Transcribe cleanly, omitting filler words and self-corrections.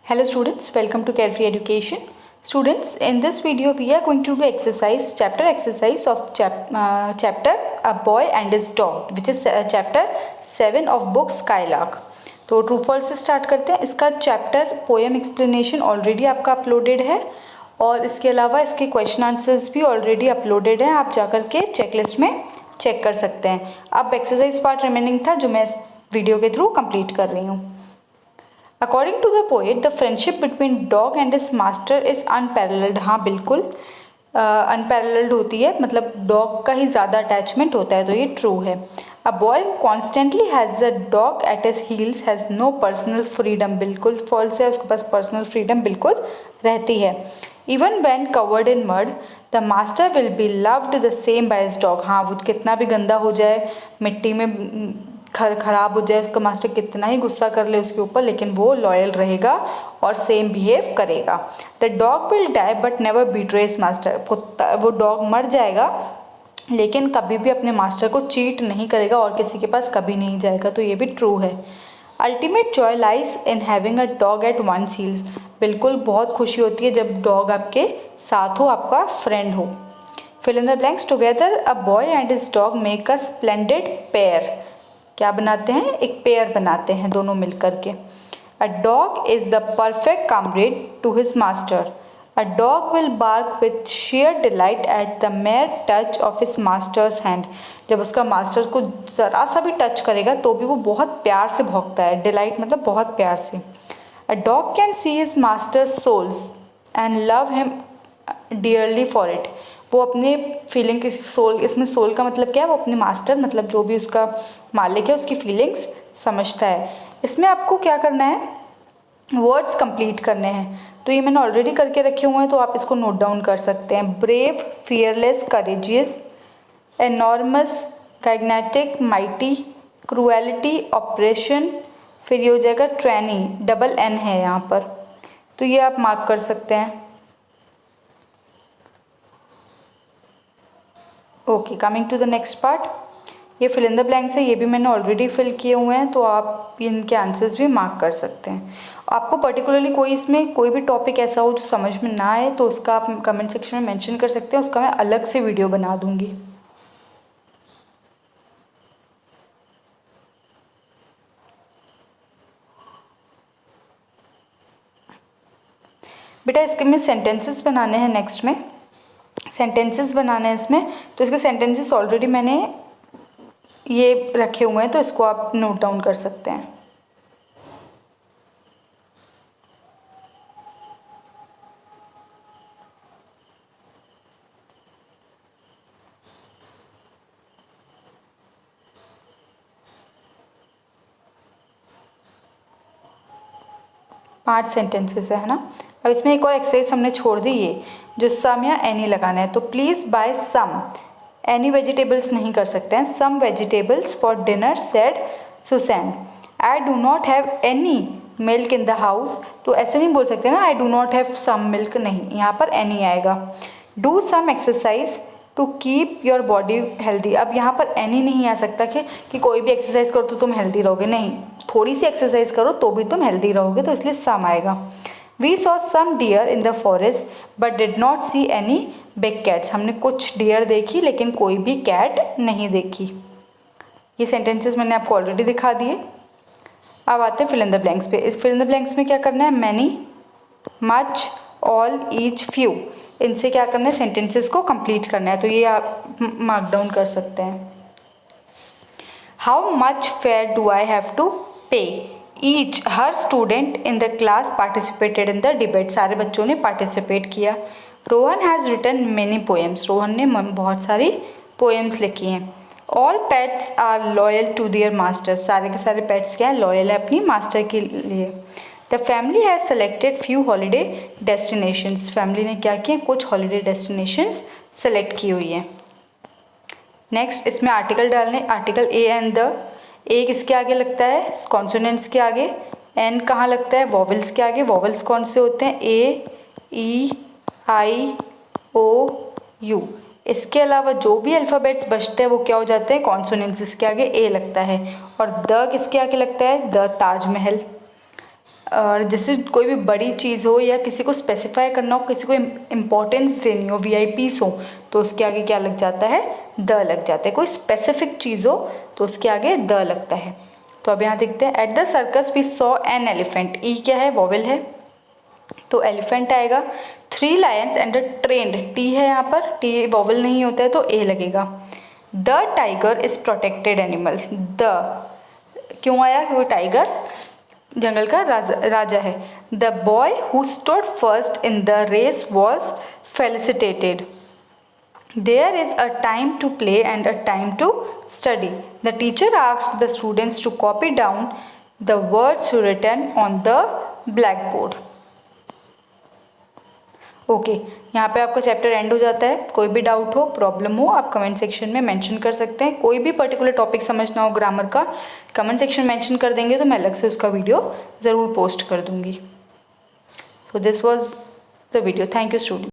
Hello students, welcome to Carefree Education. Students, in this video we are going to do chapter exercise of chapter A Boy and His Dog, which is chapter 7 of book Skylark. तो true false से start करते हैं. इसका chapter poem explanation already आपका uploaded है और इसके अलावा इसके क्वेश्चन आंसर्स भी ऑलरेडी अपलोडेड हैं. आप जाकर के चेकलिस्ट में चेक कर सकते हैं. अब एक्सरसाइज पार्ट रिमेनिंग था जो मैं इस वीडियो के थ्रू कंप्लीट कर रही हूँ. According to the poet the friendship between dog and his master is unparalleled. हाँ बिल्कुल अनपैरेलल्ड होती है, मतलब डॉग का ही ज़्यादा अटैचमेंट होता है, तो ये ट्रू है. A boy constantly has a dog at his heels has no personal freedom. बिल्कुल फॉल्स है, उसके पास पर्सनल फ्रीडम बिल्कुल रहती है. Even when covered in mud the master will be loved the same by his dog. हाँ वो कितना भी गंदा हो जाए, मिट्टी में ख़राब हो जाए, उसका मास्टर कितना ही गुस्सा कर ले उसके ऊपर, लेकिन वो लॉयल रहेगा और सेम बिहेव करेगा. The dog will die but never betrays master. वो डॉग मर जाएगा लेकिन कभी भी अपने मास्टर को चीट नहीं करेगा और किसी के पास कभी नहीं जाएगा, तो ये भी ट्रू है. Ultimate joy lies in having a dog at one's heels. बिल्कुल बहुत खुशी होती है जब डॉग आपके साथ हो, आपका फ्रेंड हो. Fill in the blanks. Together a boy and his dog make a splendid pair. क्या बनाते हैं? एक पेयर बनाते हैं दोनों मिलकर के. A dog is the perfect comrade to his master. A dog will bark with shared delight at the mere touch of his master's hand. जब उसका मास्टर को ज़रा सा भी टच करेगा तो भी वो बहुत प्यार से भौंकता है. डिलाइट मतलब बहुत प्यार से. A dog can see his master's souls and love him dearly for it. वो अपने फीलिंग की सोल, इसमें सोल का मतलब क्या है? वो अपने मास्टर मतलब जो भी उसका मालिक है उसकी फीलिंग्स समझता है. इसमें आपको क्या करना है? वर्ड्स कंप्लीट करने हैं. तो ये मैंने ऑलरेडी करके रखे हुए हैं, तो आप इसको नोट डाउन कर सकते हैं. Brave, fearless, courageous, enormous, kinetic, mighty, cruelty, operation, फिर ये हो जाएगा ट्रेनी. डबल एन है यहाँ पर, तो ये आप मार्क कर सकते हैं. Okay, coming to the next part. ये फिल इन द ब्लैंक्स है, ये भी मैंने ऑलरेडी फिल किए हुए हैं, तो आप इनके आंसर्स भी मार्क कर सकते हैं. आपको पर्टिकुलरली कोई इसमें कोई भी टॉपिक ऐसा हो जो समझ में ना आए तो उसका आप कमेंट सेक्शन में मेंशन कर सकते हैं. उसका मैं अलग से वीडियो बना दूंगी. बेटा इसके में सेंटेंसेस बनाने हैं. नेक्स्ट में सेंटेंसेस बनाने हैं इसमें, तो इसके सेंटेंसेस ऑलरेडी मैंने ये रखे हुए हैं, तो इसको आप नोट डाउन कर सकते हैं. पांच सेंटेंसेस है ना. अब इसमें एक और एक्सरसाइज हमने छोड़ दी, ये जो सम या एनी लगाना है. तो please buy some. Any vegetables नहीं कर सकते हैं. Some vegetables for dinner said Susan. I do not have any milk in the house. तो ऐसे नहीं बोल सकते ना, I do not have some milk, नहीं, यहाँ पर एनी आएगा. Do some exercise to keep your body healthy. अब यहाँ पर एनी नहीं आ सकता कि कोई भी एक्सरसाइज करो तो तुम हेल्दी रहोगे, नहीं, थोड़ी सी एक्सरसाइज करो तो भी तुम हेल्दी रहोगे, तो इसलिए सम आएगा. We saw some deer in the forest but did not see any big cats. हमने कुछ डियर देखी लेकिन कोई भी कैट नहीं देखी. ये सेंटेंसेस मैंने आपको ऑलरेडी दिखा दिए. अब आते हैं फिल इन द ब्लैंक्स पे. इस फिल इन द ब्लैंक्स में क्या करना है? Many, much, all, each, few. इनसे क्या करना है? सेंटेंसेस को कंप्लीट करना है. तो ये आप मार्क डाउन कर सकते हैं. How much fare do I have to pay. Each, हर student in the class participated in the debate. सारे बच्चों ने पार्टिसिपेट किया. Rohan has written many poems. Rohan ने बहुत सारी पोएम्स लिखी हैं. All pets are loyal to their master. सारे के सारे पेट्स क्या हैं? लॉयल है अपनी मास्टर के लिए. The family has selected few holiday destinations. Family ने क्या किया? कुछ हॉलीडे डेस्टिनेशंस सेलेक्ट की हुई हैं. नेक्स्ट इसमें आर्टिकल डालने. Article a and the. A किसके आगे लगता है? कॉन्सोनेंट्स के आगे. एन कहाँ लगता है? वॉवल्स के आगे. वॉवल्स कौन से होते हैं? ए, ई, आई, ओ, यू. इसके अलावा जो भी अल्फ़ाबेट्स बचते हैं वो क्या हो जाते हैं? कॉन्सोनेंट्स. इसके आगे ए लगता है. और द किसके आगे लगता है? द ताजमहल. और जैसे कोई भी बड़ी चीज़ हो या किसी को स्पेसिफाई करना हो, किसी को इम्पोर्टेंस देनी हो, वीआईपीस हो, तो उसके आगे क्या लग जाता है, द लग जाता है। कोई स्पेसिफिक चीज़ हो तो उसके आगे द लगता है। तो अब यहाँ देखते हैं, at the circus we saw an elephant. E क्या है, वॉवेल है, तो एलिफेंट आएगा। 3 lions and a trend, T है यहाँ पर, टी वॉवेल नहीं होता है तो ए लगेगा। The tiger is protected animal, the क्यों आया, क्योंकि टाइगर जंगल का राजा है। The boy who stood first in the race was felicitated. There is a time to play and a time to study. The teacher asked the students to copy down the words written on the blackboard. Okay यहाँ पे आपका chapter and हो जाता है। कोई भी doubt हो, problem हो, आप कमेंट सेक्शन में मेंशन कर सकते हैं। कोई भी पर्टिकुलर टॉपिक समझना हो ग्रामर का, कमेंट सेक्शन मेंशन कर देंगे तो मैं अलग से उसका वीडियो ज़रूर पोस्ट कर दूँगी। So this was the video. Thank you student.